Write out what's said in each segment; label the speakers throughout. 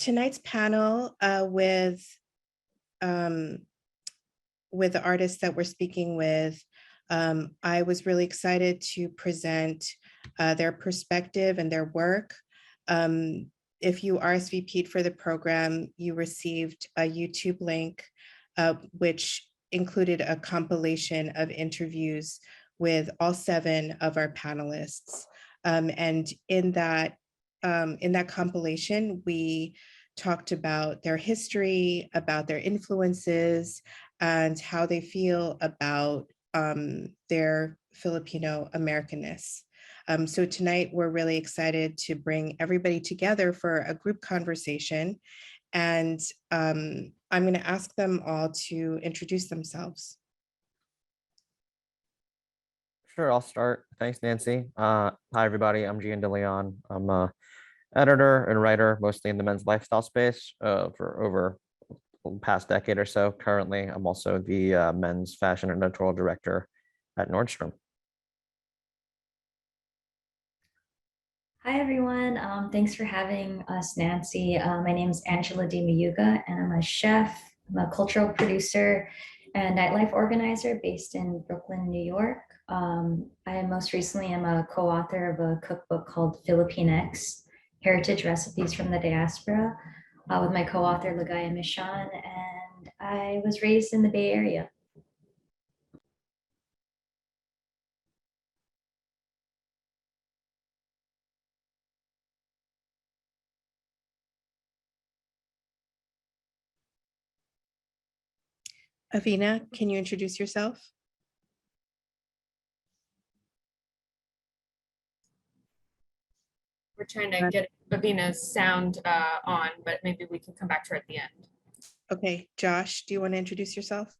Speaker 1: tonight's panel with the artists that we're speaking with, I was really excited to present their perspective and their work. If you RSVP'd for the program, you received a YouTube link, which included a compilation of interviews with all 7 of our panelists. And in that compilation, we talked about their history, about their influences, and how they feel about their Filipino Americanness. So tonight, we're really excited to bring everybody together for a group conversation. And I'm going to ask them all to introduce themselves.
Speaker 2: Sure, I'll start. Thanks, Nancy. Hi, everybody. I'm Jian Deleon. I'm a editor and writer, mostly in the men's lifestyle space for over the past decade or so. Currently, I'm also the men's fashion and editorial director at Nordstrom.
Speaker 3: Hi, everyone. Thanks for having us, Nancy. My name is Angela Dimayuga, and I'm a chef, I'm a cultural producer and nightlife organizer based in Brooklyn, New York. I most recently am a co-author of a cookbook called Filipinx, Heritage Recipes from the Diaspora, with my co-author, Lagaya Mishan, and I was raised in the Bay Area.
Speaker 1: Avena, can you introduce yourself?
Speaker 4: We're trying to get Avena's sound on, but maybe we can come back to her at the end.
Speaker 1: Okay, Josh, do you want to introduce yourself?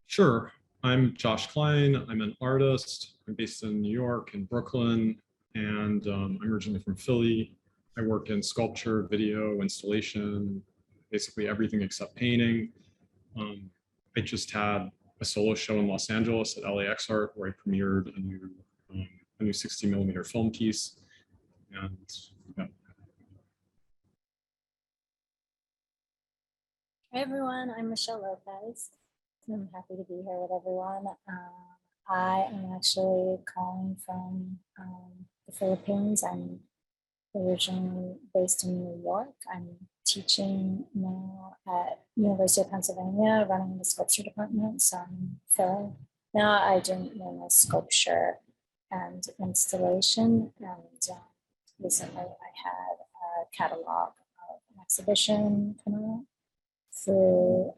Speaker 5: Sure. I'm Josh Kline. I'm an artist. I'm based in New York and Brooklyn, and I'm originally from Philly. I work in sculpture, video, installation, basically everything except painting. I just had a solo show in Los Angeles at LAX Art where I premiered a new 60mm film piece. And yeah.
Speaker 6: Hi everyone, I'm Michelle Lopez. I'm happy to be here with everyone. I am actually calling from the Philippines. I'm originally based in New York. I'm teaching now at University of Pennsylvania, running the sculpture department. So I'm filling. Now I do mainly sculpture and installation. And recently I had a catalog of an exhibition coming out through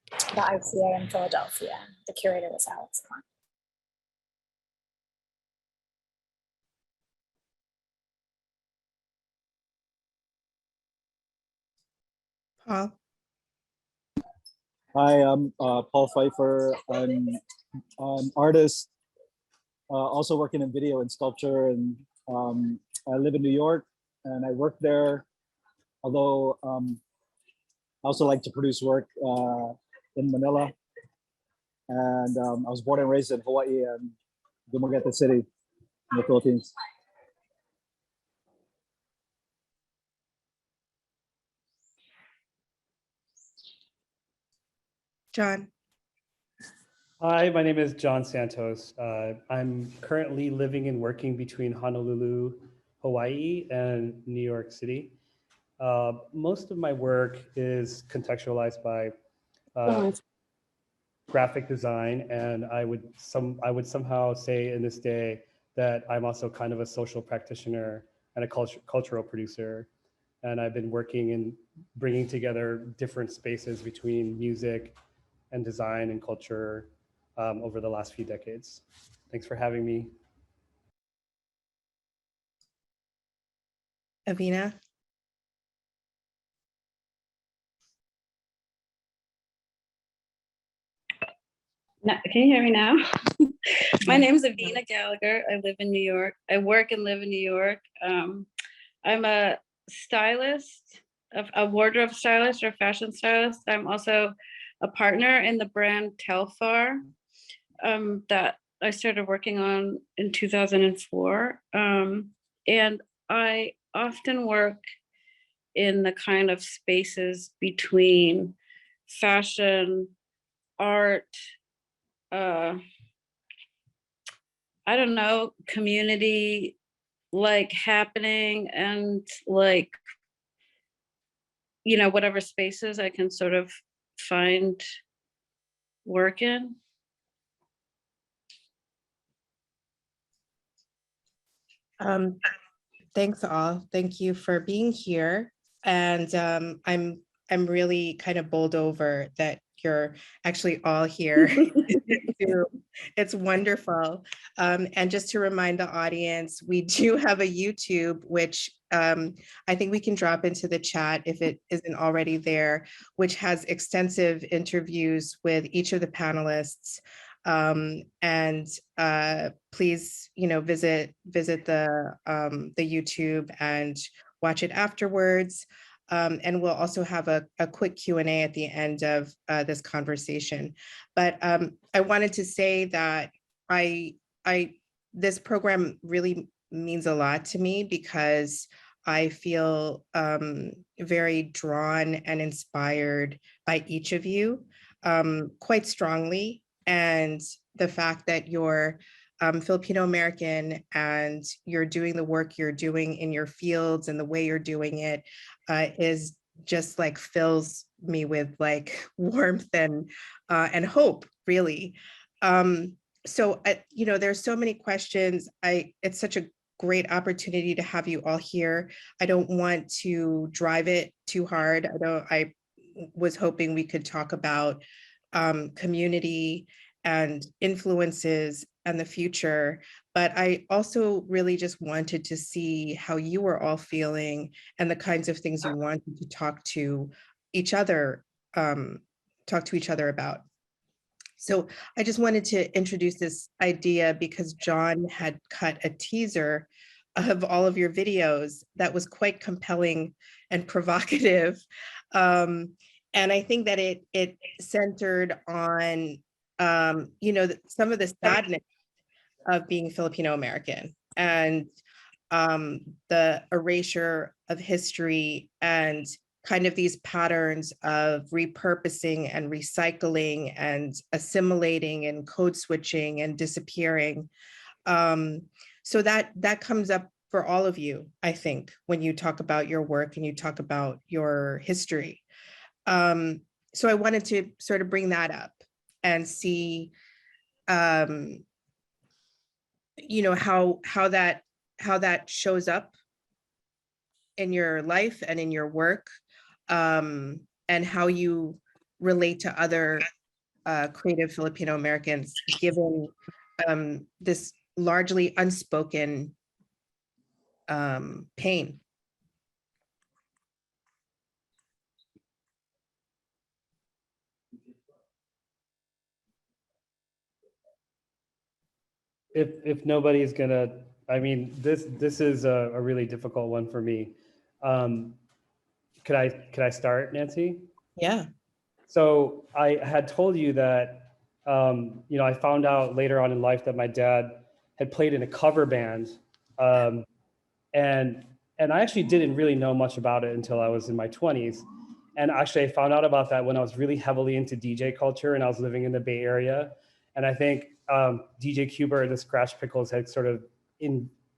Speaker 6: the ICA in Philadelphia. The curator was Alex Kline.
Speaker 1: Paul?
Speaker 7: Hi, I'm Paul Pfeiffer. I'm an artist, also working in video and sculpture, and I live in New York and I work there, although I also like to produce work in Manila. And I was born and raised in Hawaii and Dumaguete City in the Philippines.
Speaker 1: John?
Speaker 8: Hi, my name is Jon Santos. I'm currently living and working between Honolulu, Hawaii, and New York City. Most of my work is contextualized by graphic design, and I would somehow say in this day that I'm also kind of a social practitioner and a cultural producer. And I've been working in bringing together different spaces between music and design and culture over the last few decades. Thanks for having me.
Speaker 1: Avena?
Speaker 9: No, can you hear me now? My name is Avena Gallagher. I live in New York. I work and live in New York. I'm a stylist, a wardrobe stylist or fashion stylist. I'm also a partner in the brand Telfar that I started working on in 2004. And I often work in the kind of spaces between fashion, art, I don't know, community like happening, and like, you know, whatever spaces I can sort of find work in.
Speaker 1: Thanks all. Thank you for being here. And I'm really kind of bowled over that you're actually all here. It's wonderful. And just to remind the audience, we do have a YouTube, which I think we can drop into the chat if it isn't already there, which has extensive interviews with each of the panelists. And please, you know, visit the YouTube and watch it afterwards. And we'll also have a quick Q&A at the end of this conversation. But I wanted to say that this program really means a lot to me because I feel very drawn and inspired by each of you quite strongly. And the fact that you're Filipino American and you're doing the work you're doing in your fields and the way you're doing it is just like fills me with like warmth and hope, really. So you know, there's so many questions. It's such a great opportunity to have you all here. I don't want to drive it too hard. I was hoping we could talk about community and influences and the future, but I also really just wanted to see how you were all feeling and the kinds of things you wanted to talk to each other about. So I just wanted to introduce this idea because John had cut a teaser of all of your videos that was quite compelling and provocative. And I think that it centered on, you know, some of the sadness of being Filipino American and the erasure of history and kind of these patterns of repurposing and recycling and assimilating and code switching and disappearing. So that comes up for all of you, I think, when you talk about your work and you talk about your history. So I wanted to sort of bring that up and see, you know, how that shows up in your life and in your work, and how you relate to other creative Filipino Americans, given this largely unspoken pain.
Speaker 8: If nobody's gonna, I mean, this is a really difficult one for me. Could I start, Nancy?
Speaker 1: Yeah. So
Speaker 8: I had told you that, you know, I found out later on in life that my dad had played in a cover band, and I actually didn't really know much about it until I was in my 20s. And actually, I found out about that when I was really heavily into DJ culture and I was living in the Bay Area. And I think DJ Cuba or the Scratch Pickles had sort of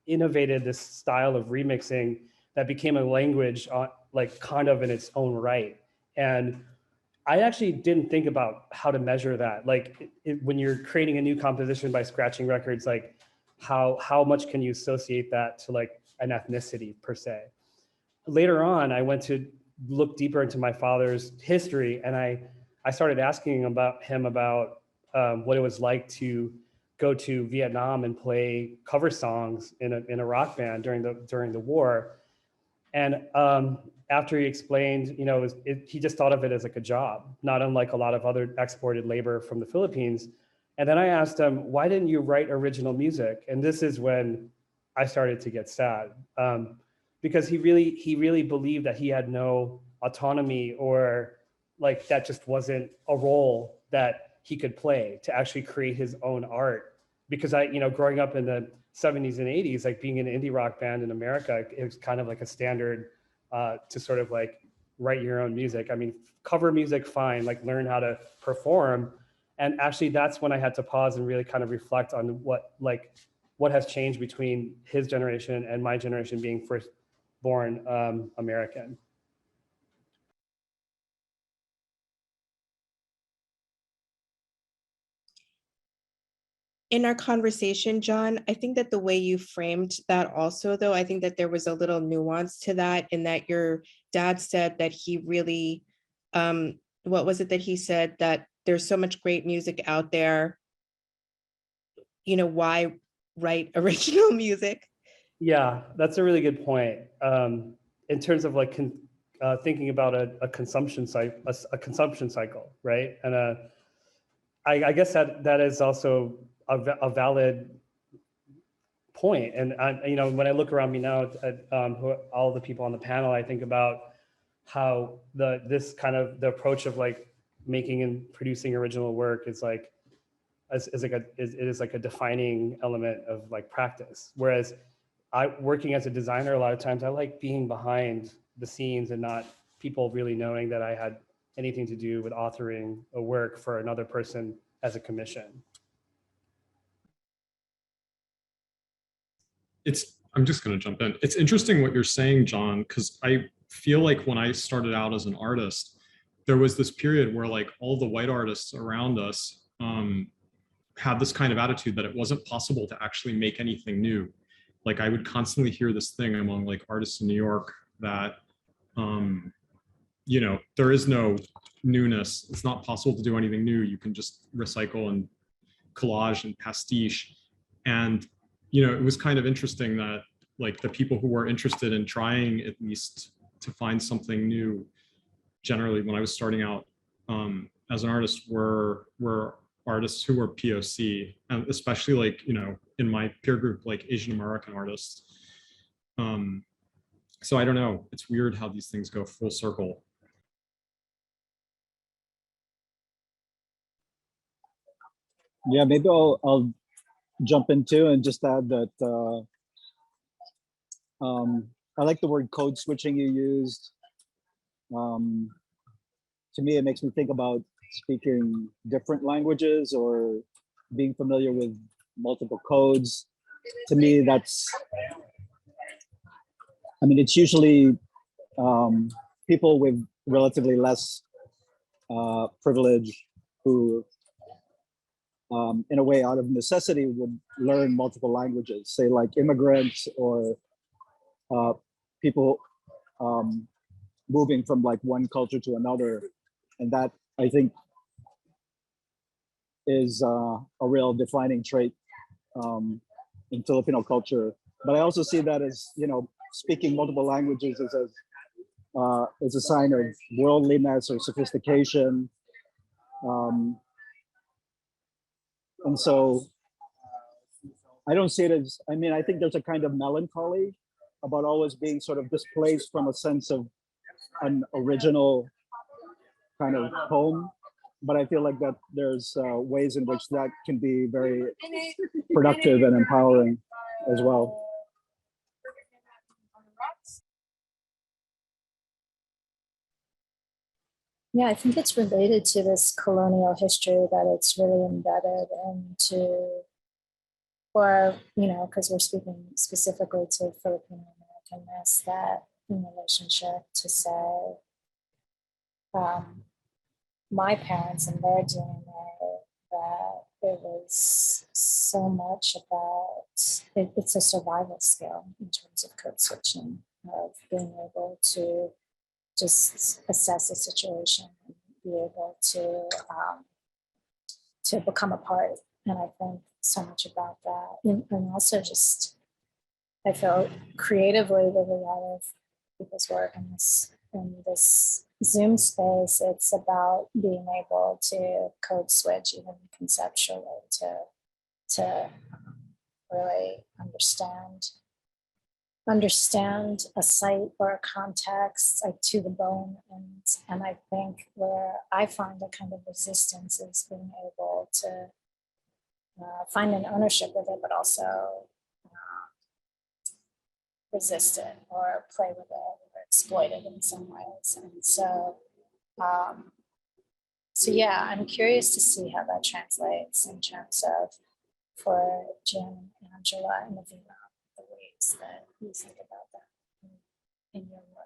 Speaker 8: innovated this style of remixing that became a language like kind of in its own right. And I actually didn't think about how to measure that. Like when you're creating a new composition by scratching records, like how much can you associate that to like an ethnicity per se? Later on, I went to look deeper into my father's history, and I started asking him about what it was like to go to Vietnam and play cover songs in a rock band during the war. And after he explained, you know, he just thought of it as like a job, not unlike a lot of other exported labor from the Philippines. And then I asked him, why didn't you write original music? And this is when I started to get sad, because he really believed that he had no autonomy, or like that just wasn't a role that he could play to actually create his own art. Because you know, growing up in the 70s and 80s, like being in an indie rock band in America, it was kind of like a standard to sort of like write your own music. I mean, cover music, fine, like learn how to perform. And actually that's when I had to pause and really kind of reflect on what has changed between his generation and my generation being first born American.
Speaker 1: In our conversation, John, I think that the way you framed that also, though, I think that there was a little nuance to that in that your dad said that he really, what was it that he said? That there's so much great music out there, you know, why write original music?
Speaker 8: Yeah, that's a really good point. In terms of like thinking about a consumption cycle, right? And I guess that is also a valid point. And you know, when I look around me now at all the people on the panel, I think about how this kind of the approach of like making and producing original work is like it is like a defining element of like practice. Whereas working as a designer, a lot of times I like being behind the scenes and not people really knowing that I had anything to do with authoring a work for another person as a commission.
Speaker 5: I'm just going to jump in. It's interesting what you're saying, John, because I feel like when I started out as an artist, there was this period where like all the white artists around us had this kind of attitude that it wasn't possible to actually make anything new. Like I would constantly hear this thing among like artists in New York that, you know, there is no newness. It's not possible to do anything new. You can just recycle and collage and pastiche. And you know, it was kind of interesting that like the people who were interested in trying at least to find something new, generally when I was starting out as an artist, were artists who were POC, and especially like, you know, in my peer group, like Asian American artists. So I don't know, it's weird how these things go full circle.
Speaker 7: Yeah, maybe I'll jump into and just add that I like the word code switching you used. To me, it makes me think about speaking different languages or being familiar with multiple codes. To me, that's, I mean, it's usually people with relatively less privilege who in a way out of necessity would learn multiple languages, say like immigrants or people moving from like one culture to another. And that I think is a real defining trait in Filipino culture. But I also see that as, you know, speaking multiple languages is a sign of worldliness or sophistication. And so I don't see it as, I mean, I think there's a kind of melancholy about always being sort of displaced from a sense of an original kind of home. But I feel like that there's ways in which that can be very productive and empowering as well.
Speaker 6: Yeah, I think it's related to this colonial history that it's really embedded into, or, you know, because we're speaking specifically to Filipino Americanness, that in relationship to say, my parents and their DNA, that it was so much about, it's a survival skill in terms of code switching, of being able to just assess a situation and be able to become a part. And I think so much about that. And also just, I feel creatively with a lot of people's work in this Zoom space, it's about being able to code switch even conceptually to really understand a site or a context like to the bone. And I think where I find a kind of resistance is being able to find an ownership with it, but also resist it or play with it or exploit it in some ways. And so, so yeah, I'm curious to see how that translates in terms of for Jim, Angela, and Avena, the ways that you think about that in your work.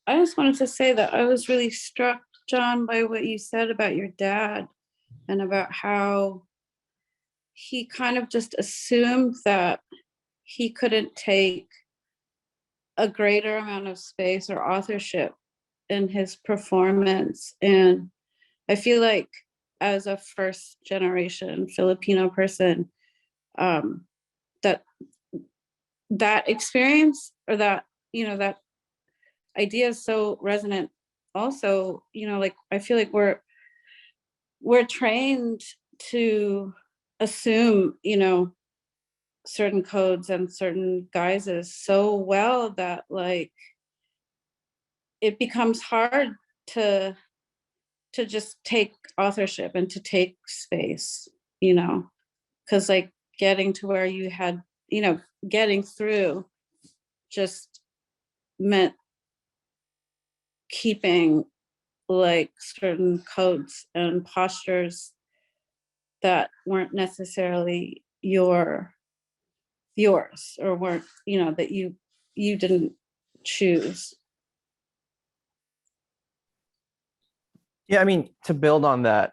Speaker 9: I just wanted to say that I was really struck, John, by what you said about your dad and about how he kind of just assumed that he couldn't take a greater amount of space or authorship in his performance. And I feel like as a first generation Filipino person, that experience or that, that idea is so resonant also, like I feel like we're trained to assume, certain codes and certain guises so well that like it becomes hard to just take authorship and to take space, because like getting to where you had, getting through just meant keeping like certain codes and postures that weren't necessarily yours or weren't, that you didn't choose.
Speaker 2: Yeah, I mean, to build on that,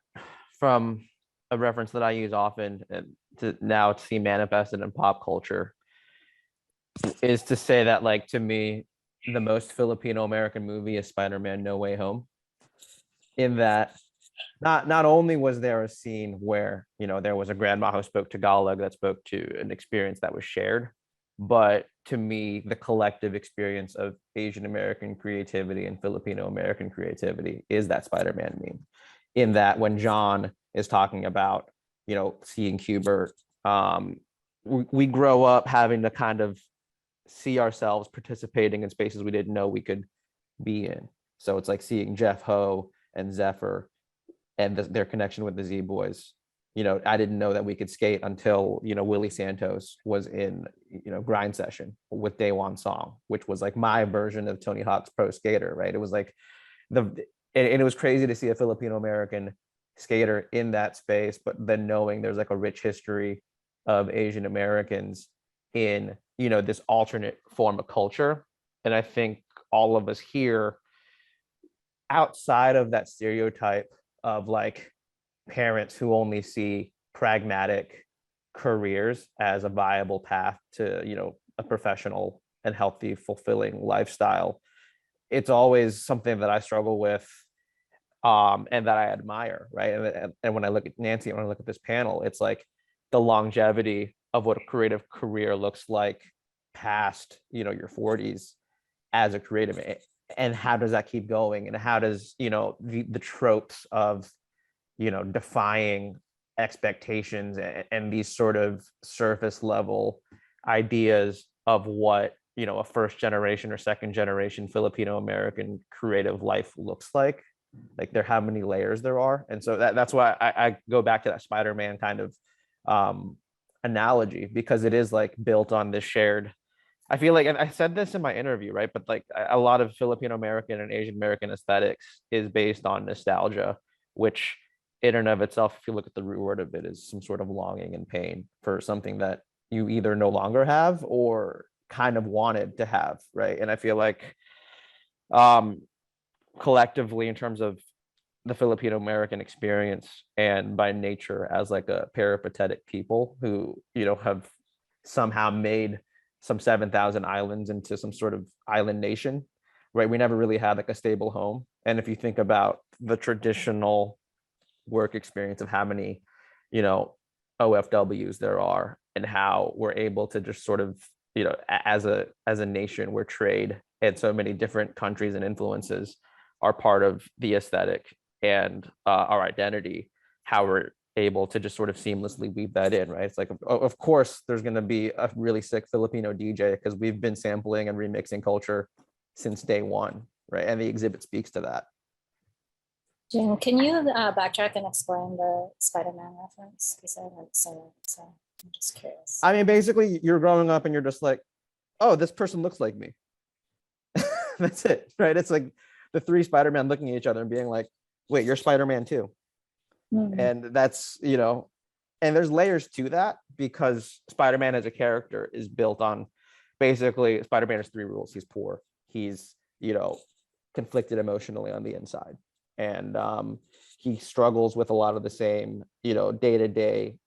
Speaker 2: from a reference that I use often and to now see manifested in pop culture, is to say that, like, to me, the most Filipino American movie is Spider-Man No Way Home. In that, not only was there a scene where, there was a grandma who spoke Tagalog that spoke to an experience that was shared, but to me, the collective experience of Asian American creativity and Filipino American creativity is that Spider-Man meme. In that, when John is talking about, seeing Hubert, we grow up having to kind of see ourselves participating in spaces we didn't know we could be in. So it's like seeing Jeff Ho and Zephyr and their connection with the Z Boys. I didn't know that we could skate until, Willie Santos was in, Grind Session with Daewon Song, which was like my version of Tony Hawk's Pro Skater, right? It was like and it was crazy to see a Filipino American skater in that space, but then knowing there's like a rich history of Asian Americans in, this alternate form of culture. And I think all of us here, outside of that stereotype of like parents who only see pragmatic careers as a viable path to, a professional and healthy, fulfilling lifestyle, it's always something that I struggle with, and that I admire, right? And when I look at Nancy, when I look at this panel, it's like the longevity of what a creative career looks like past, your 40s as a creative, and how does that keep going, and how does, the tropes of, defying expectations and these sort of surface level ideas of what, a first generation or second generation Filipino American creative life looks like how many layers there are. And so that's why I go back to that Spider-Man kind of analogy, because it is like built on this shared, I feel like, and I said this in my interview, right? But like a lot of Filipino American and Asian American aesthetics is based on nostalgia, which in and of itself, if you look at the root word of it, is some sort of longing and pain for something that you either no longer have or kind of wanted to have, right? And I feel like collectively, in terms of the Filipino American experience, and by nature as like a peripatetic people who, have somehow made some 7,000 islands into some sort of island nation, right? We never really had like a stable home. And if you think about the traditional work experience of how many, OFWs there are, and how we're able to just sort of, as a nation, where trade and so many different countries and influences are part of the aesthetic and our identity, how we're able to just sort of seamlessly weave that in, right? It's like, of course, there's going to be a really sick Filipino DJ because we've been sampling and remixing culture since day one, right? And the exhibit speaks to that.
Speaker 6: Jim, can you backtrack and explain the Spider-Man reference? Because I haven't seen it. So. I'm just curious.
Speaker 2: I mean, basically, you're growing up and you're just like, oh, this person looks like me. That's it, right? It's like the three Spider-Man looking at each other and being like, wait, you're Spider-Man too. And that's, you know, and there's layers to that because Spider-Man as a character is built on basically Spider-Man has three rules. He's poor. He's, you know, conflicted emotionally on the inside. And he struggles with a lot of the same, you know, day-to-day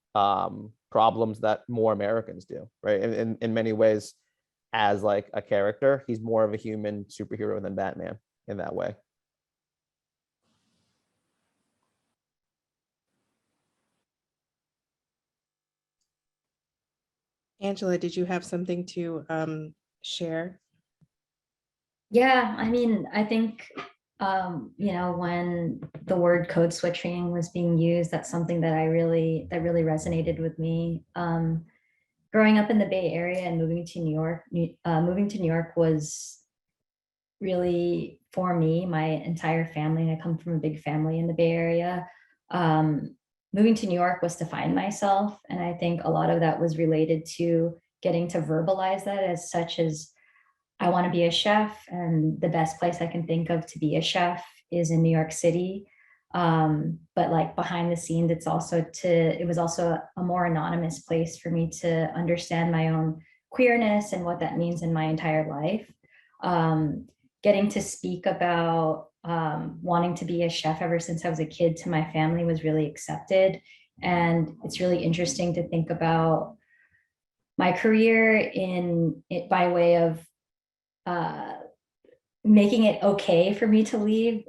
Speaker 2: problems that more Americans do, right? In many ways, as like a character, he's more of a human superhero than Batman in that way.
Speaker 1: Angela, did you have something to share?
Speaker 3: Yeah, I mean, I think, you know, when the word code switching was being used, that's something that really resonated with me. Growing up in the Bay Area and moving to New York was really, for me, my entire family, and I come from a big family in the Bay Area. Moving to New York was to find myself. And I think a lot of that was related to getting to verbalize that as such as I want to be a chef, and the best place I can think of to be a chef is in New York City. But like behind the scenes, it was also a more anonymous place for me to understand my own queerness and what that means in my entire life. Getting to speak about wanting to be a chef ever since I was a kid to my family was really accepted. And it's really interesting to think about my career in it by way of making it okay for me to leave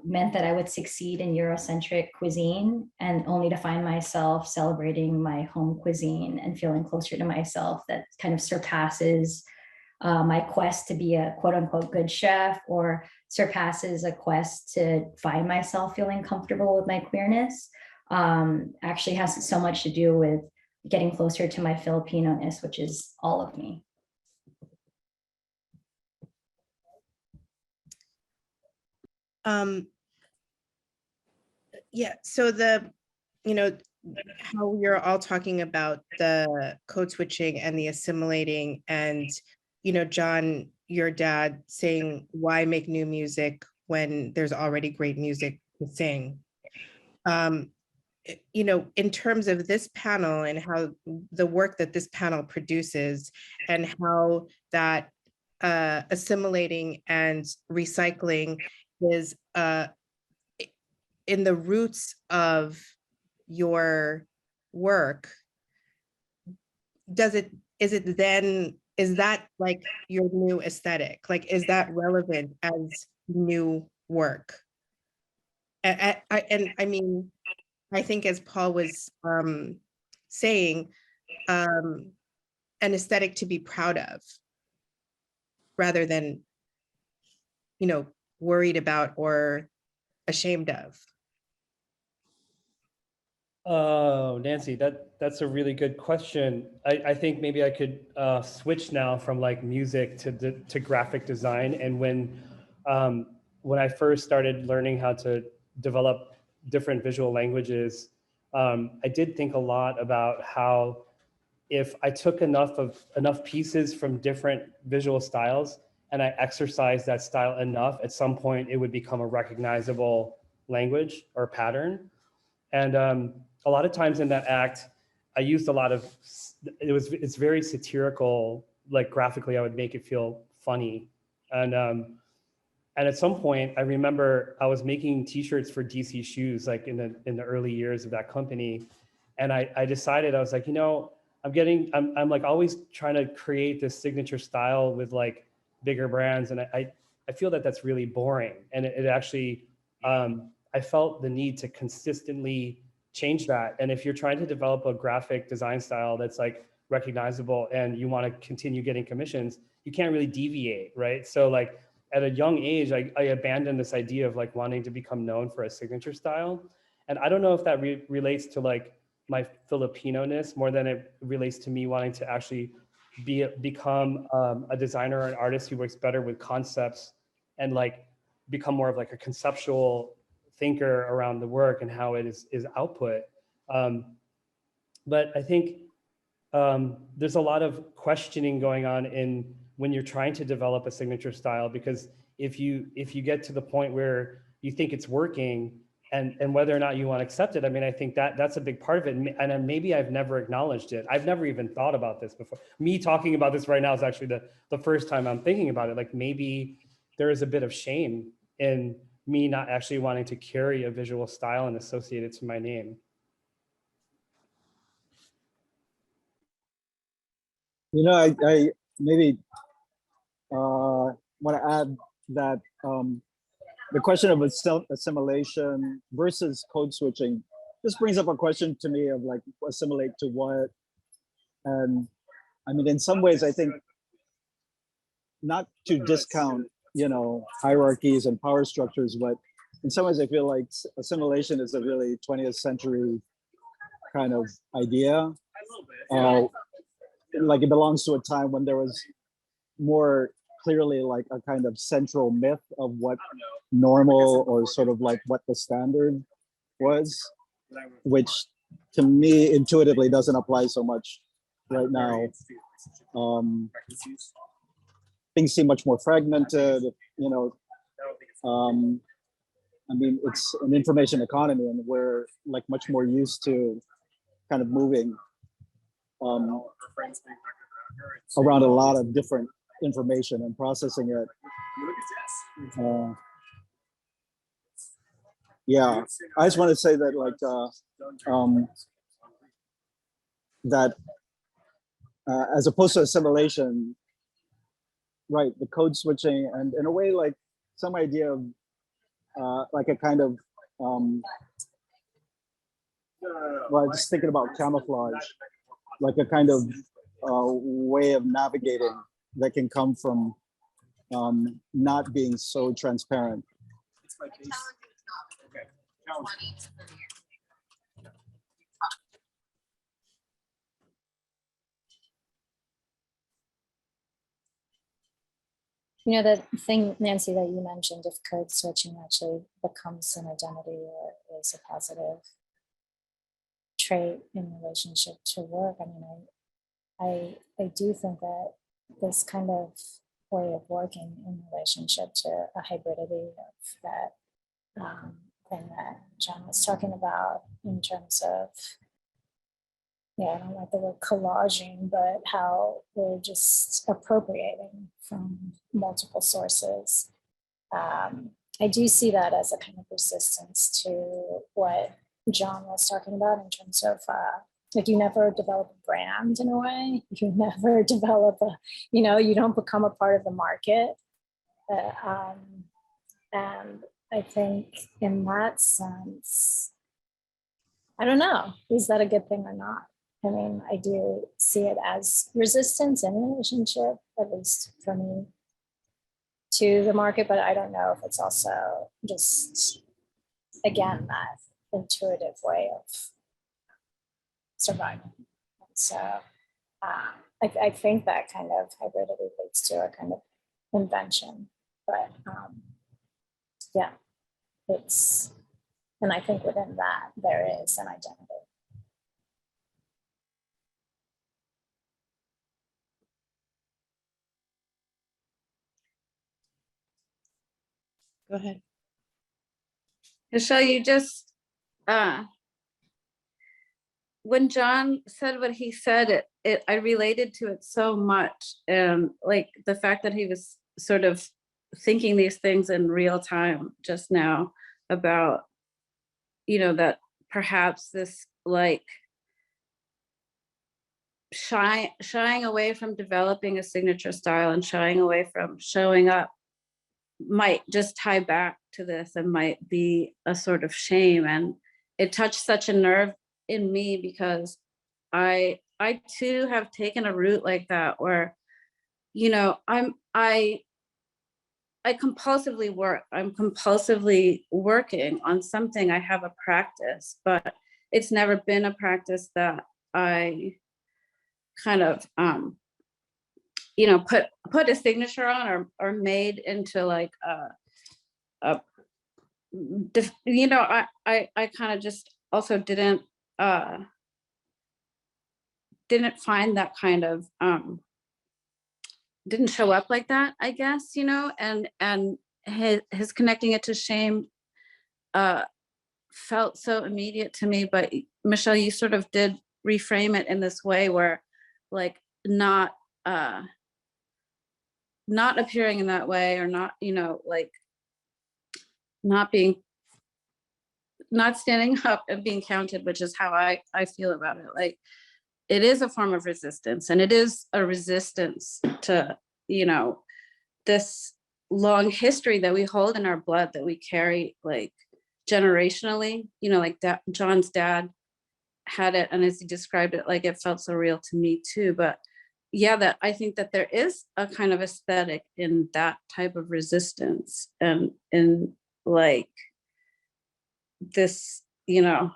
Speaker 3: meant that I would succeed in Eurocentric cuisine, and only to find myself celebrating my home cuisine and feeling closer to myself that kind of surpasses my quest to be a quote unquote good chef, or surpasses a quest to find myself feeling comfortable with my queerness. Actually has so much to do with getting closer to my Filipino-ness, which is all of me.
Speaker 1: Yeah, so you know, how you're all talking about the code switching and the assimilating, and, you know, John, your dad saying, why make new music when there's already great music to sing? You know, in terms of this panel and how the work that this panel produces and how that assimilating and recycling is in the roots of your work, is that like your new aesthetic? Like, is that relevant as new work? And I mean, I think as Paul was saying, an aesthetic to be proud of rather than, you know, worried about or ashamed of.
Speaker 8: Oh, Nancy, that's a really good question. I think maybe I could switch now from like music to graphic design. And when I first started learning how to develop different visual languages, I did think a lot about how if I took enough pieces from different visual styles and I exercised that style enough, at some point it would become a recognizable language or pattern. And a lot of times in that act, I used a lot of, it's very satirical, like graphically, I would make it feel funny. And at some point, I remember I was making t-shirts for DC Shoes, like in the early years of that company. And I decided, I was like, you know, I'm like always trying to create this signature style with like bigger brands. And I feel that that's really boring. And it actually, I felt the need to consistently change that. And if you're trying to develop a graphic design style that's like recognizable and you want to continue getting commissions, you can't really deviate, right? So like at a young age, I abandoned this idea of like wanting to become known for a signature style. And I don't know if that relates to like my Filipino-ness more than it relates to me wanting to actually become a designer or an artist who works better with concepts and like become more of like a conceptual thinker around the work and how it is output. But I think there's a lot of questioning going on in when you're trying to develop a signature style, because if you get to the point where you think it's working and whether or not you want to accept it, I mean, I think that's a big part of it. And maybe I've never acknowledged it. I've never even thought about this before. Me talking about this right now is actually the first time I'm thinking about it. Like maybe there is a bit of shame in me not actually wanting to carry a visual style and associate it to my name.
Speaker 7: You know, I maybe want to add that the question of assimilation versus code switching, this brings up a question to me of like, assimilate to what? And I mean, in some ways, I think not to discount, you know, hierarchies and power structures, but in some ways I feel like assimilation is a really 20th century kind of idea. Like it belongs to a time when there was more clearly like a kind of central myth of what normal or sort of like what the standard was, which to me intuitively doesn't apply so much right now. Things seem much more fragmented, you know. I mean, it's an information economy and we're like much more used to kind of moving around a lot of different information and processing it. Yeah, I just want to say that like as opposed to assimilation, right, the code switching and in a way like some idea of like a kind of well, just thinking about camouflage, like a kind of way of navigating that can come from not being so transparent.
Speaker 6: You know, the thing, Nancy, that you mentioned, if code switching actually becomes an identity or is a positive trait in relationship to work, I mean, I do think that this kind of way of working in relationship to a hybridity of that thing that John was talking about in terms of, yeah, I don't like the word collaging, but how we're just appropriating from multiple sources. I do see that as a kind of resistance to what John was talking about in terms of like you never develop a brand in a way, you never develop a, you know, you don't become a part of the market. And I think in that sense, I don't know, is that a good thing or not? I mean, I do see it as resistance in relationship, at least for me, to the market, but I don't know if it's also just, again, that intuitive way of surviving. So I think that kind of hybridity leads to a kind of invention, but yeah, it's, and I think within that there is an identity.
Speaker 1: Go ahead.
Speaker 9: Michelle, you just, when John said what he said, I related to it so much. And like the fact that he was sort of thinking these things in real time just now about, you know, that perhaps this like shying away from developing a signature style and shying away from showing up might just tie back to this and might be a sort of shame. And it touched such a nerve in me because I too have taken a route like that where, you know, I compulsively work. I'm compulsively working on something. I have a practice, but it's never been a practice that I kind of you know, put a signature on or made into like you know, I kind of just also didn't didn't find that kind of, didn't show up like that, I guess, you know, and his connecting it to shame felt so immediate to me. But Michelle, you sort of did reframe it in this way where like not appearing in that way, or not, you know, like not standing up and being counted, which is how I feel about it. Like it is a form of resistance, and it is a resistance to, you know, this long history that we hold in our blood, that we carry like generationally, you know, like that John's dad had it, and as he described it, like it felt so real to me too. But yeah, that I think that there is a kind of aesthetic in that type of resistance, and in like this, you know,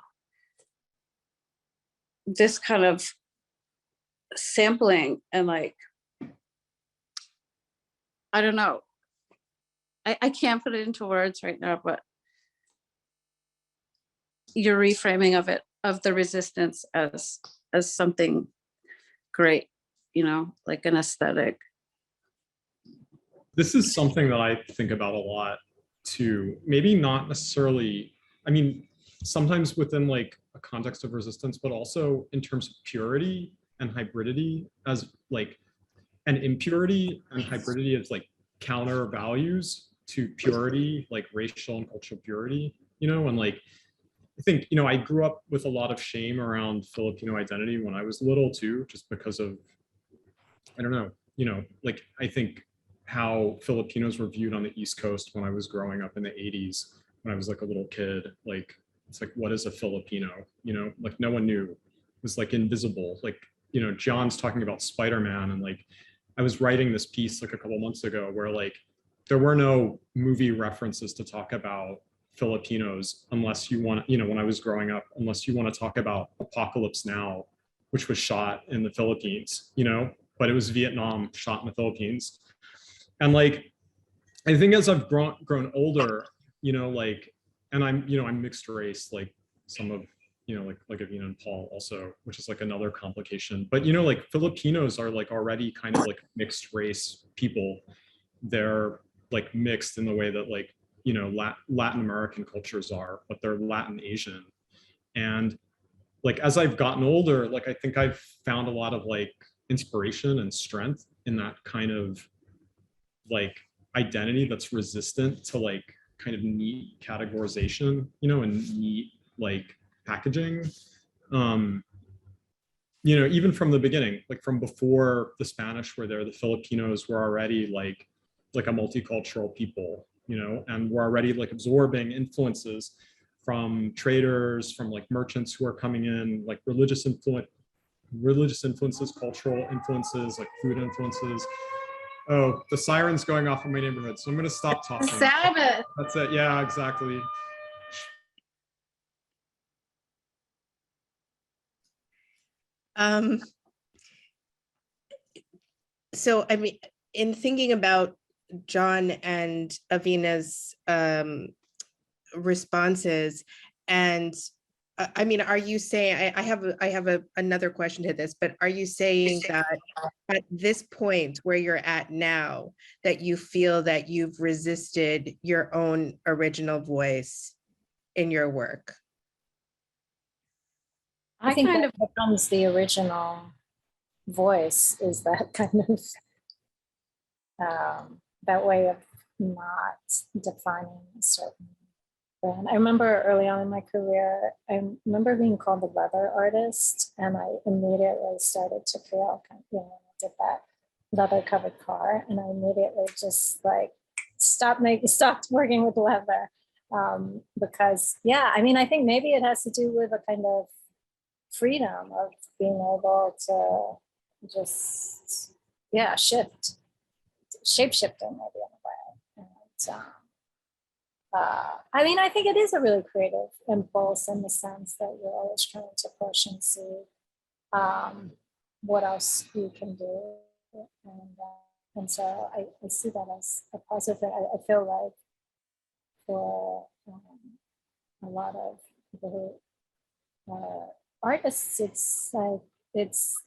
Speaker 9: this kind of sampling, and like, I don't know, I can't put it into words right now, but your reframing of it, of the resistance as something great, you know, like an aesthetic.
Speaker 5: This is something that I think about a lot too. Maybe not necessarily, I mean, sometimes within like a context of resistance, but also in terms of purity and hybridity as like, and impurity and hybridity as like counter values to purity, like racial and cultural purity, you know, and like, I think, you know, I grew up with a lot of shame around Filipino identity when I was little too, just because of, I don't know, you know, like I think how Filipinos were viewed on the East Coast when I was growing up in the 80s, when I was like a little kid, like, it's like, what is a Filipino? You know, like no one knew. It was like invisible. Like, you know, John's talking about Spider-Man, and like, I was writing this piece like a couple months ago where like, there were no movie references to talk about Filipinos unless you want, you know, when I was growing up, unless you want to talk about Apocalypse Now, which was shot in the Philippines, you know, but it was Vietnam shot in the Philippines. And like, I think as I've grown older, you know, like, and I'm, you know, I'm mixed race, like some of, you know, like Avena and Paul also, which is like another complication. But, you know, like Filipinos are like already kind of like mixed race people. They're like mixed in the way that like, you know, Latin American cultures are, but they're Latin Asian. And like, as I've gotten older, like, I think I've found a lot of like inspiration and strength in that kind of like identity that's resistant to like kind of neat categorization, you know, and neat like packaging. You know, even from the beginning, like from before the Spanish were there, the Filipinos were already like a multicultural people, you know, and we're already like absorbing influences from traders, from like merchants who are coming in, like religious influences, cultural influences, like food influences. Oh, the siren's going off in my neighborhood, so I'm gonna stop talking.
Speaker 9: Sabbath.
Speaker 5: That's it. Yeah, exactly.
Speaker 1: So, I mean, in thinking about John and Avena's responses, and I mean, are you saying, I have another question to this, but are you saying that at this point where you're at now, that you feel that you've resisted your own original voice in your work?
Speaker 6: I think that becomes the original voice, is that kind of that way of not defining a certain brand. I remember early on in my career, I remember being called the leather artist, and I immediately started to feel kind of, you know, I did that leather covered car, and I immediately just like stopped working with leather, because yeah, I mean, I think maybe it has to do with a kind of freedom of being able to just shape shifting maybe in a way. And I mean, I think it is a really creative impulse in the sense that you're always trying to push and see what else you can do, and so I see that as a positive thing. I feel like for a lot of people who artists, it's like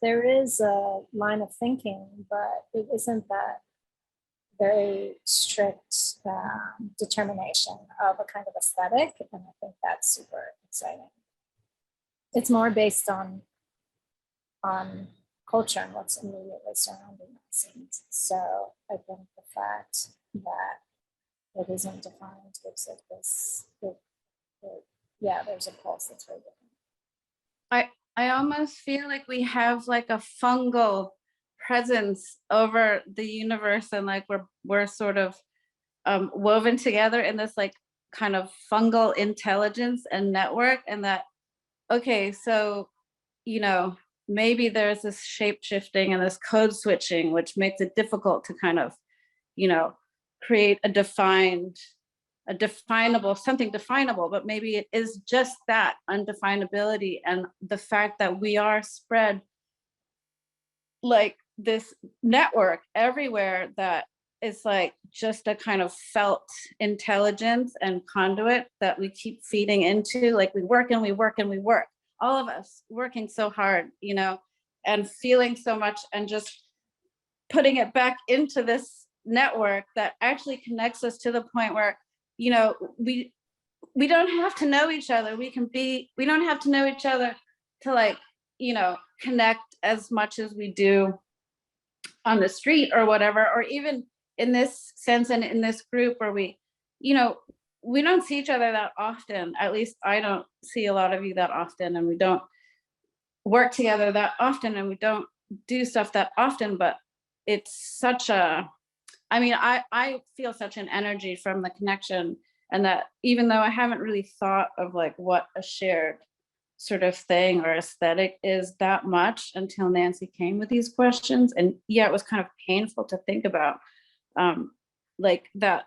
Speaker 6: there is a line of thinking, but it isn't that very strict determination of a kind of aesthetic, and I think that's super exciting. It's more based on culture and what's immediately surrounding us. And so I think the fact that it isn't defined gives it this, yeah, there's a pulse that's very different.
Speaker 9: I almost feel like we have like a fungal presence over the universe, and like we're sort of woven together in this like kind of fungal intelligence and network, and that, okay, so, you know, maybe there's this shape shifting and this code switching, which makes it difficult to kind of, you know, create a definable, something definable, but maybe it is just that undefinability, and the fact that we are spread like this network everywhere that is like just a kind of felt intelligence and conduit that we keep feeding into. Like we work and we work and we work, all of us working so hard, you know, and feeling so much, and just putting it back into this network that actually connects us to the point where, you know, we don't have to know each other. We don't have to know each other to, like, you know, connect as much as we do on the street or whatever, or even in this sense and in this group where we, you know, we don't see each other that often. At least I don't see a lot of you that often, and we don't work together that often, and we don't do stuff that often, but it's such a, I mean, I feel such an energy from the connection, and that even though I haven't really thought of like what a shared sort of thing or aesthetic is that much until Nancy came with these questions. And yeah, it was kind of painful to think about, like that,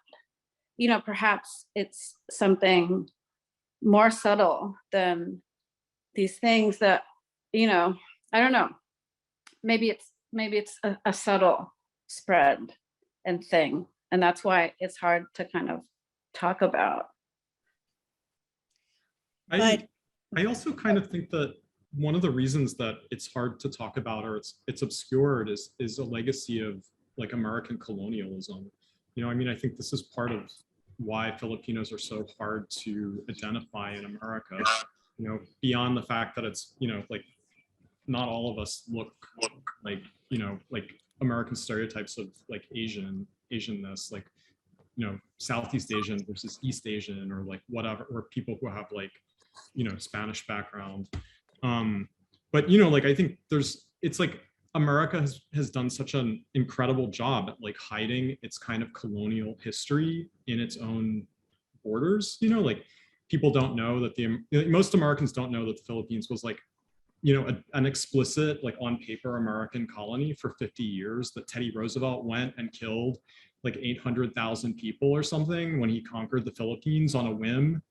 Speaker 9: you know, perhaps it's something more subtle than these things that, you know, I don't know, maybe it's a subtle spread and thing, and that's why it's hard to kind of talk about.
Speaker 5: I also kind of think that one of the reasons that it's hard to talk about, or it's obscured, is a legacy of like American colonialism. You know, I mean, I think this is part of why Filipinos are so hard to identify in America, you know, beyond the fact that it's, you know, like not all of us look like, you know, like American stereotypes of like Asianness, like, you know, Southeast Asian versus East Asian, or like whatever, or people who have like, you know, Spanish background. But, you know, like, I think it's like America has done such an incredible job at like hiding its kind of colonial history in its own borders. You know, like people don't know that most Americans don't know that the Philippines was like, you know, an explicit, like on paper, American colony for 50 years, that Teddy Roosevelt went and killed like 800,000 people or something when he conquered the Philippines on a whim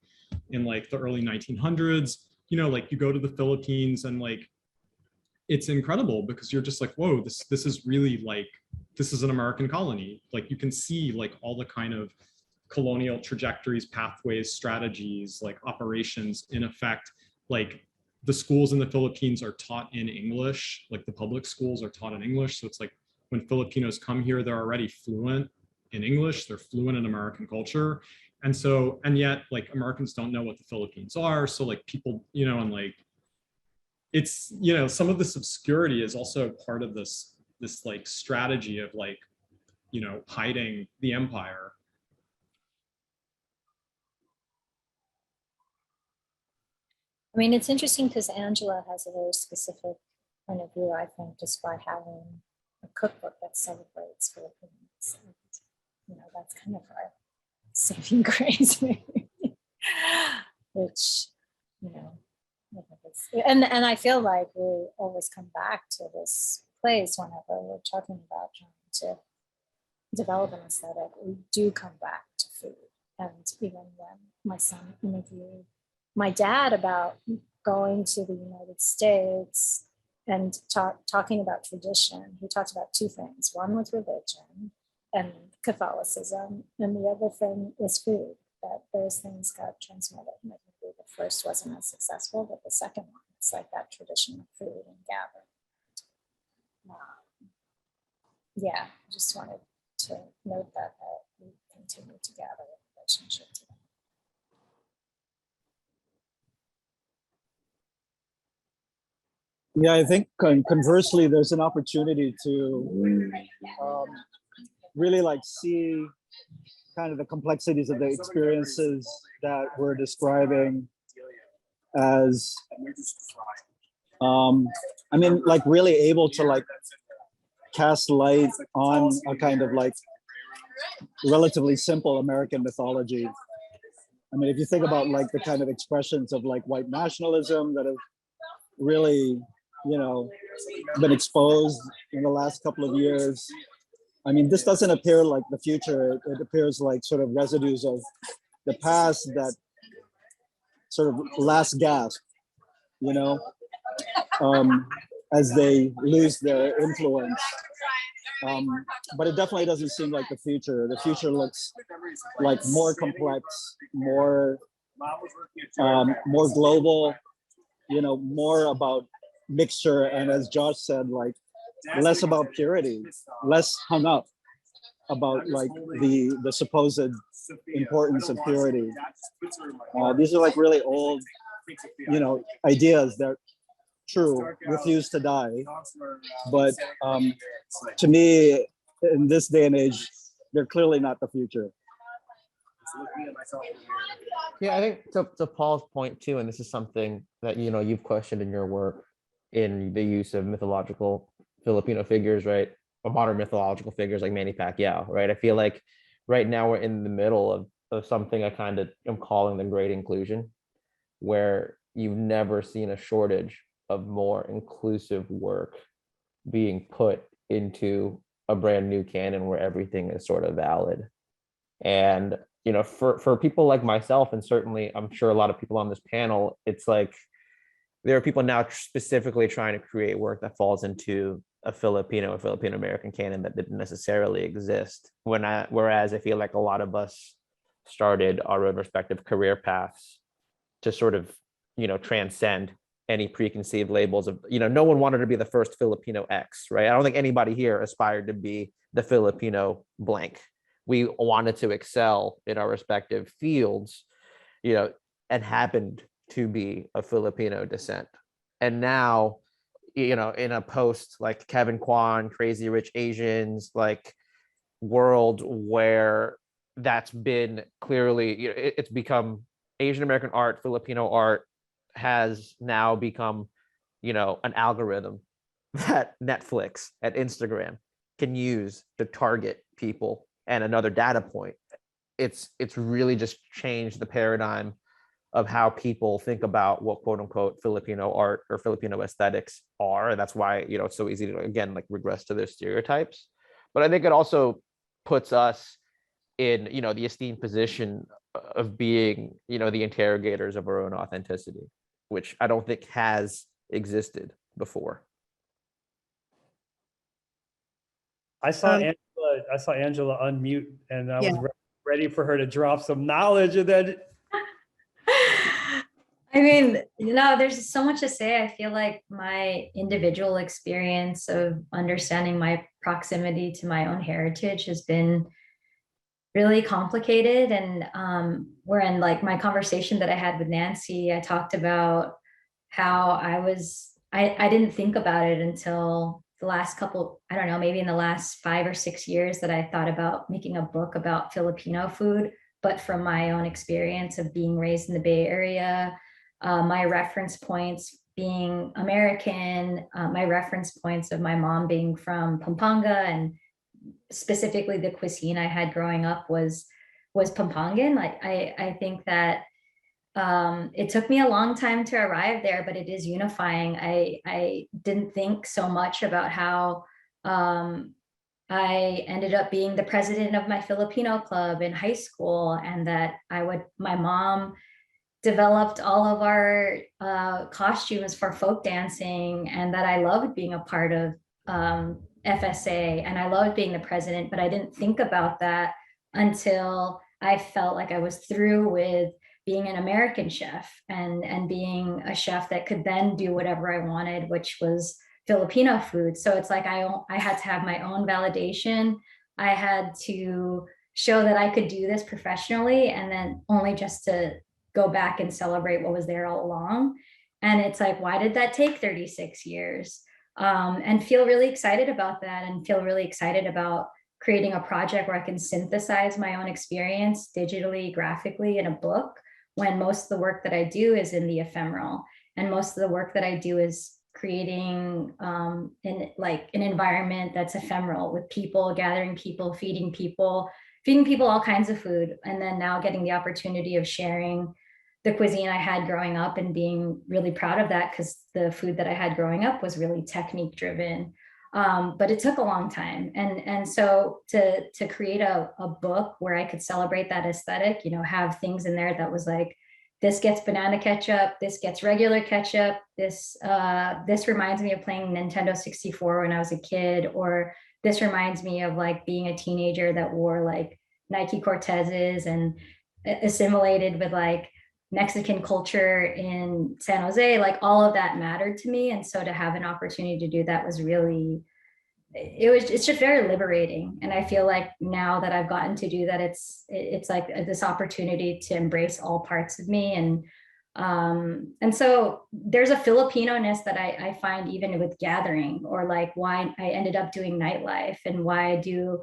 Speaker 5: in like the early 1900s. You know, like you go to the Philippines and like, it's incredible because you're just like, whoa, this is really like, this is an American colony. Like you can see like all the kind of colonial trajectories, pathways, strategies, like operations in effect. Like the schools in the Philippines are taught in English, like the public schools are taught in English. So it's like when Filipinos come here, they're already fluent in English, they're fluent in American culture. And so, and yet like Americans don't know what the Philippines are. So like people, you know, and like, it's, you know, some of this obscurity is also part of this like strategy of like, you know, hiding the empire.
Speaker 6: I mean, it's interesting because Angela has a very specific point of view, I think, just by having a cookbook that celebrates Philippines. And, you know, that's kind of our saving grace, maybe. Which, you know, and I feel like we always come back to this place whenever we're talking about trying to develop an aesthetic. We do come back to food. And even when my son interviewed my dad about going to the United States and talking about tradition, he talked about two things. One was religion and Catholicism, and the other thing was food, that those things got transmitted. Maybe the first wasn't as successful, but the second one, it's like that tradition of food and gathering. Yeah, just wanted to note that we continue to gather a relationship to them.
Speaker 7: Yeah, I think conversely, there's an opportunity to really like see kind of the complexities of the experiences that we're describing as, I mean, like really able to like cast light on a kind of like relatively simple American mythology. I mean, if you think about like the kind of expressions of like white nationalism that have really, you know, been exposed in the last couple of years. I mean, this doesn't appear like the future. It appears like sort of residues of the past that sort of last gasp, you know, as they lose their influence. But it definitely doesn't seem like the future. The future looks like more complex, more global, you know, more about mixture, and as Josh said, like less about purity, less hung up about like the supposed importance of purity. These are like really old, you know, ideas that true refuse to die, but to me in this day and age they're clearly not the future.
Speaker 2: Yeah, I think to Paul's point too, and this is something that, you know, you've questioned in your work in the use of mythological Filipino figures, right? Or modern mythological figures like Manny Pacquiao, right? I feel like right now we're in the middle of something I kind of am calling the great inclusion, where you've never seen a shortage of more inclusive work being put into a brand new canon where everything is sort of valid. And, you know, for people like myself, and certainly I'm sure a lot of people on this panel, it's like there are people now specifically trying to create work that falls into a Filipino American canon that didn't necessarily exist. Whereas I feel like a lot of us started our own respective career paths to sort of, you know, transcend any preconceived labels of, you know, no one wanted to be the first Filipino X, right? I don't think anybody here aspired to be the Filipino blank. We wanted to excel in our respective fields, you know, and happened to be of Filipino descent. And now, you know, in a post like Kevin Kwan, Crazy Rich Asians, like world where that's been clearly, you know, it's become Asian American art, Filipino art has now become, you know, an algorithm that Netflix and Instagram can use to target people. And another data point, it's really just changed the paradigm of how people think about what quote unquote Filipino art or Filipino aesthetics are. And that's why, you know, it's so easy to, again, like regress to their stereotypes. But I think it also puts us in, you know, the esteemed position of being, you know, the interrogators of our own authenticity, which I don't think has existed before.
Speaker 8: I saw Angela unmute, and I was ready for her to drop some knowledge, and then
Speaker 3: I mean, you know, there's so much to say. I feel like my individual experience of understanding my proximity to my own heritage has been really complicated. And wherein like my conversation that I had with Nancy, I talked about how I didn't think about it until the last couple, I don't know, maybe in the last 5 or 6 years that I thought about making a book about Filipino food, but from my own experience of being raised in the Bay Area, my reference points being American, my reference points of my mom being from Pampanga, and specifically the cuisine I had growing up was Pampangan. Like I think that it took me a long time to arrive there, but it is unifying. I didn't think so much about how I ended up being the president of my Filipino club in high school, and that my mom developed all of our costumes for folk dancing, and that I loved being a part of FSA, and I loved being the president, but I didn't think about that until I felt like I was through with being an American chef and being a chef that could then do whatever I wanted, which was Filipino food. So it's like I had to have my own validation. I had to show that I could do this professionally, and then only just to go back and celebrate what was there all along. And it's like, why did that take 36 years? And feel really excited about that, and feel really excited about creating a project where I can synthesize my own experience digitally, graphically in a book, when most of the work that I do is in the ephemeral. And most of the work that I do is creating an environment that's ephemeral, with people, gathering people, feeding people all kinds of food. And then now getting the opportunity of sharing the cuisine I had growing up, and being really proud of that, because the food that I had growing up was really technique driven. But it took a long time. And so to create a book where I could celebrate that aesthetic, you know, have things in there that was like, this gets banana ketchup, this gets regular ketchup, this reminds me of playing Nintendo 64 when I was a kid, or this reminds me of like being a teenager that wore like Nike Cortezes and assimilated with like Mexican culture in San Jose. Like all of that mattered to me. And so to have an opportunity to do that was really, it's just very liberating. And I feel like now that I've gotten to do that, it's like this opportunity to embrace all parts of me. And so there's a Filipino-ness that I find even with gathering, or like why I ended up doing nightlife, and why I do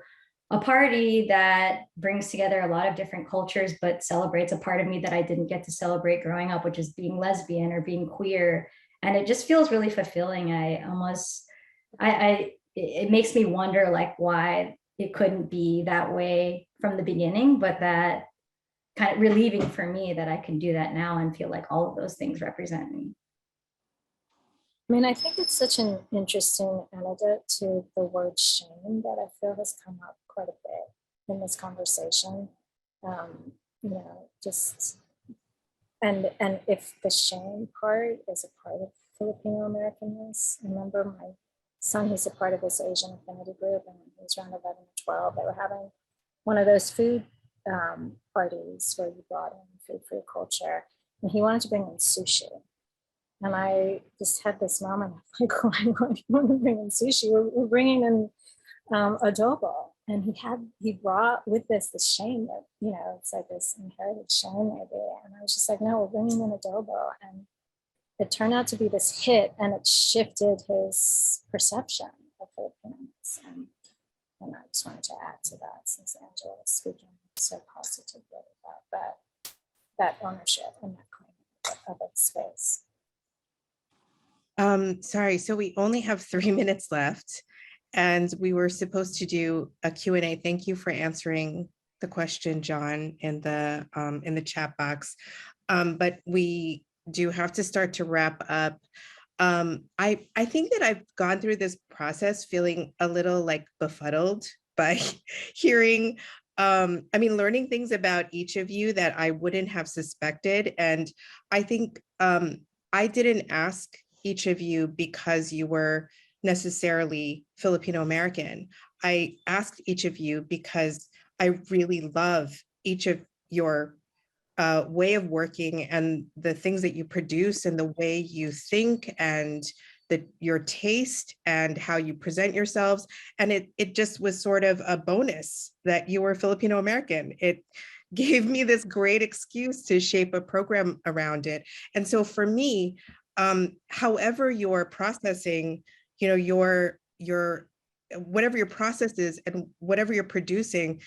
Speaker 3: a party that brings together a lot of different cultures, but celebrates a part of me that I didn't get to celebrate growing up, which is being lesbian or being queer. And it just feels really fulfilling. It makes me wonder like why it couldn't be that way from the beginning, but that kind of relieving for me that I can do that now and feel like all of those things represent me.
Speaker 6: I mean, I think it's such an interesting anecdote to the word shame that I feel has come up quite a bit in this conversation. You know, just and if the shame part is a part of Filipino Americanness. I remember my son, he's a part of this Asian affinity group, and he was around 11 or 12. They were having one of those food parties where you brought in food culture, and he wanted to bring in sushi. And I just had this moment of like, why do you want to bring in sushi? We're bringing in adobo. And he brought with this shame that, you know, it's like this inherited shame maybe. And I was just like, no, we're bringing in adobo. And it turned out to be this hit, and it shifted his perception of Filipinos. And I just wanted to add to that, since Angela was speaking so positively about that ownership and that claim of its space.
Speaker 1: Sorry, so we only have 3 minutes left, and we were supposed to do a Q&A. Thank you for answering the question, John, in the chat box. But we do have to start to wrap up. I think that I've gone through this process feeling a little like befuddled by hearing, learning things about each of you that I wouldn't have suspected. And I think I didn't ask each of you because you were necessarily Filipino American. I asked each of you because I really love each of your way of working and the things that you produce and the way you think and your taste and how you present yourselves. And it just was sort of a bonus that you were Filipino American. It gave me this great excuse to shape a program around it. And so for me, however you're processing, you know, your whatever your process is and whatever you're producing,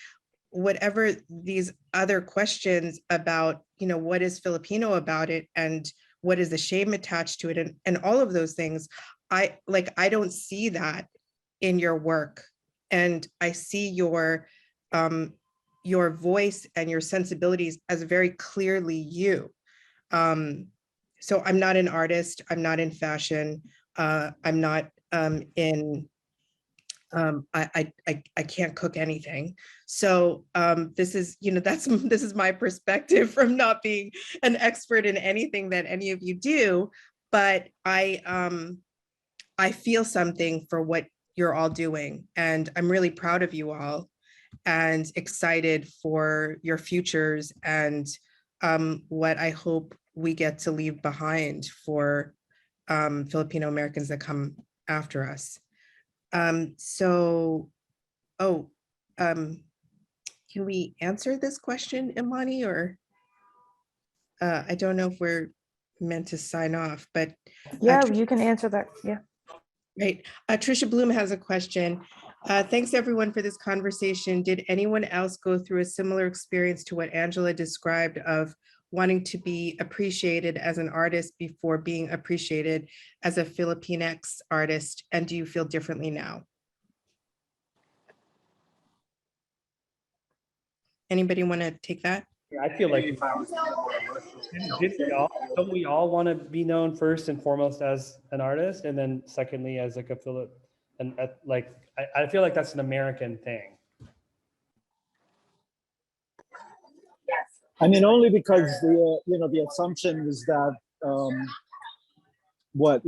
Speaker 1: whatever these other questions about, you know, what is Filipino about it and what is the shame attached to it and all of those things, I don't see that in your work. And I see your voice and your sensibilities as very clearly you. So I'm not an artist, I'm not in fashion, I'm not in, I can't cook anything. So this is, you know, this is my perspective from not being an expert in anything that any of you do, but I feel something for what you're all doing. And I'm really proud of you all and excited for your futures and what I hope we get to leave behind for Filipino Americans that come after us. So, oh, can we answer this question, Imani, or I don't know if we're meant to sign off, but
Speaker 10: Yeah, you can answer that. Yeah.
Speaker 1: right. Trisha Bloom has a question. Thanks everyone for this conversation. Did anyone else go through a similar experience to what Angela described of wanting to be appreciated as an artist before being appreciated as a Filipinx artist? And do you feel differently now? Anybody want to take that?
Speaker 8: I feel like don't we all want to be known first and foremost as an artist, and then secondly as like a I feel like that's an American thing.
Speaker 7: I mean, only because the the assumption was that white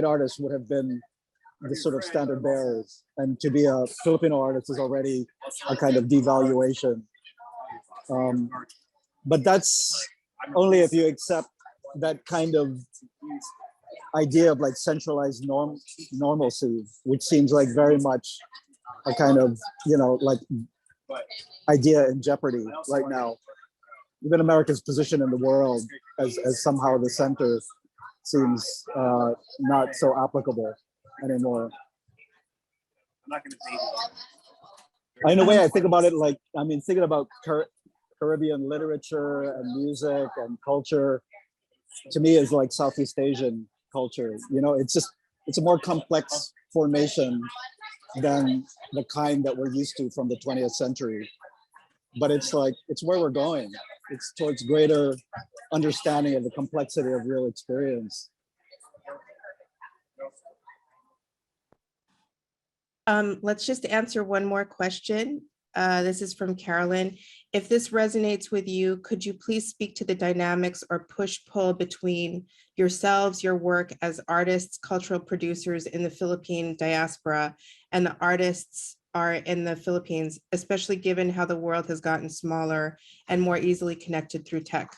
Speaker 7: artists would have been the sort of standard bearers, and to be a Filipino artist is already a kind of devaluation. But that's only if you accept that kind of idea of like centralized normalcy, which seems like very much a kind of like idea in jeopardy right now. Even America's position in the world as somehow the center seems not so applicable anymore. In a way, I think about it like, I mean, thinking about Caribbean literature and music and culture, to me is like Southeast Asian culture. It's a more complex formation than the kind that we're used to from the 20th century. But it's where we're going. It's towards greater understanding of the complexity of real experience.
Speaker 1: Let's just answer one more question. This is from Carolyn. If this resonates with you, could you please speak to the dynamics or push-pull between yourselves, your work as artists, cultural producers in the Philippine diaspora, and the artists are in the Philippines, especially given how the world has gotten smaller and more easily connected through tech?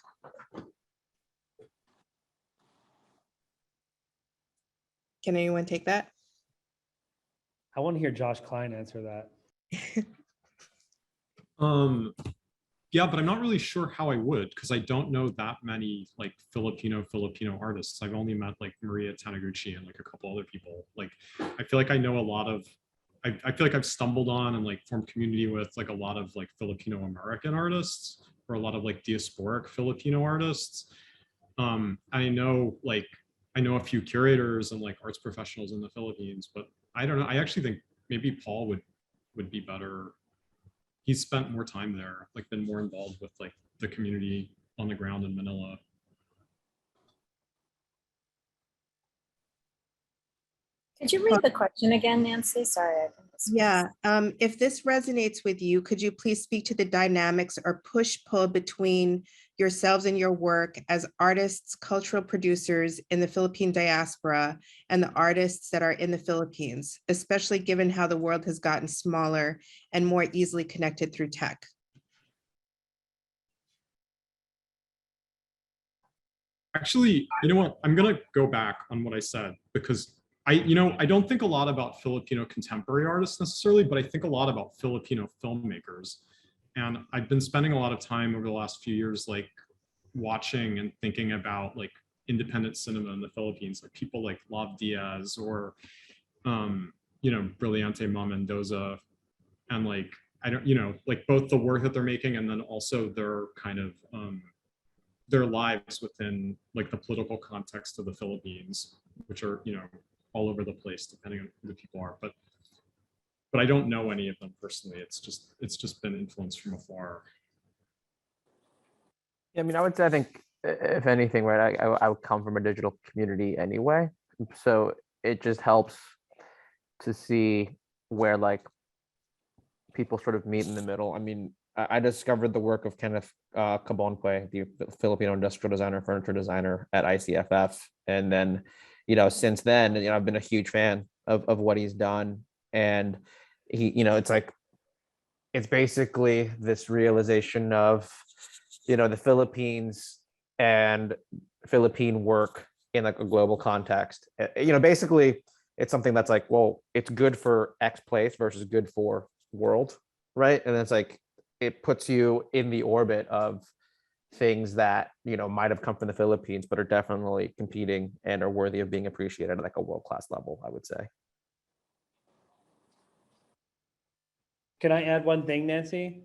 Speaker 1: Can anyone take that?
Speaker 8: I want to hear Josh Kline answer that.
Speaker 5: Yeah, but I'm not really sure how I would, because I don't know that many like Filipino artists. I've only met like Maria Taniguchi and like a couple other people. Like, I feel like I know a lot of, I feel like I've stumbled on and like formed community with like a lot of like Filipino American artists, or a lot of like diasporic Filipino artists. I know a few curators and like arts professionals in the Philippines, but I don't know. I actually think maybe Paul would be better. He's spent more time there, like been more involved with like the community on the ground in Manila.
Speaker 6: Could you read the question again, Nancy? Sorry.
Speaker 1: Yeah, if this resonates with you, could you please speak to the dynamics or push-pull between yourselves and your work as artists, cultural producers in the Philippine diaspora, and the artists that are in the Philippines, especially given how the world has gotten smaller and more easily connected through tech?
Speaker 5: Actually, you know what? I'm gonna go back on what I said, because I don't think a lot about Filipino contemporary artists necessarily, but I think a lot about Filipino filmmakers. And I've been spending a lot of time over the last few years, like watching and thinking about like independent cinema in the Philippines, like people like Lav Diaz or, Brilliante Ma Mendoza. And like, I don't, like both the work that they're making and then also their kind of, their lives within like the political context of the Philippines, which are, all over the place depending on who the people are. But I don't know any of them personally. It's just been influenced from afar.
Speaker 2: Yeah, I mean, I think if anything, right, I would come from a digital community anyway. So it just helps to see where like people sort of meet in the middle. I mean, I discovered the work of Kenneth Cabonque, the Filipino industrial designer, furniture designer at ICFF. And then, since then, I've been a huge fan of what he's done. And he, it's basically this realization of, the Philippines and Philippine work in like a global context. Basically it's something that's like, well, it's good for X place versus good for world, right? And it's like, it puts you in the orbit of things that, might have come from the Philippines, but are definitely competing and are worthy of being appreciated at like a world-class level, I would say.
Speaker 8: Can I add one thing, Nancy?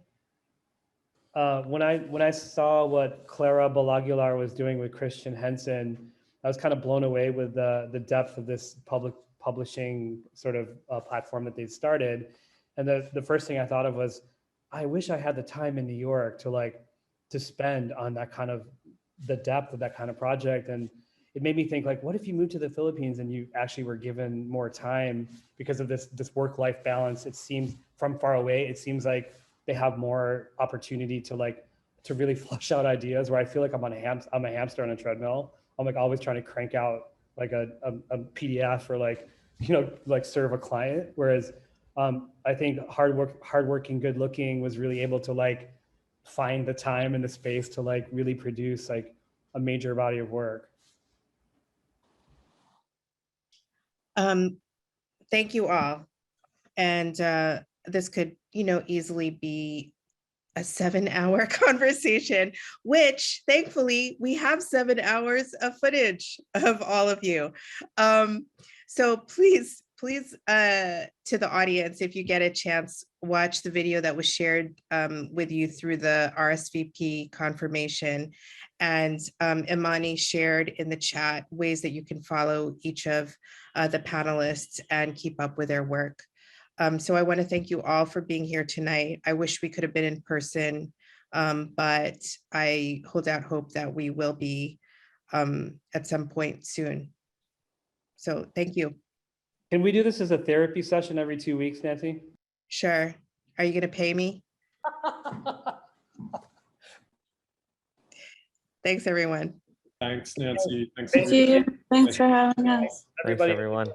Speaker 8: When I saw what Clara Balagular was doing with Christian Henson, I was kind of blown away with the depth of this public publishing sort of platform that they started. And the first thing I thought of was, I wish I had the time in New York to spend on that kind of the depth of that kind of project. And it made me think, like, what if you moved to the Philippines and you actually were given more time because of this work-life balance? It seems from far away, it seems like they have more opportunity to really flush out ideas, where I feel like I'm a hamster on a treadmill. I'm like always trying to crank out like a PDF or serve a client. Whereas I think hardworking, good looking was really able to find the time and the space to really produce a major body of work.
Speaker 1: Thank you all. And this could, easily be a 7-hour conversation, which thankfully we have 7 hours of footage of all of you. So please, to the audience, if you get a chance, watch the video that was shared with you through the RSVP confirmation. And Imani shared in the chat ways that you can follow each of the panelists and keep up with their work. So I want to thank you all for being here tonight. I wish we could have been in person, but I hold out hope that we will be at some point soon. So thank you.
Speaker 8: Can we do this as a therapy session every 2 weeks, Nancy?
Speaker 1: Sure. Are you going to pay me? Thanks, everyone.
Speaker 5: Thanks, Nancy. Thanks,
Speaker 9: Thank you. Thanks for having us.
Speaker 2: Thanks, everyone.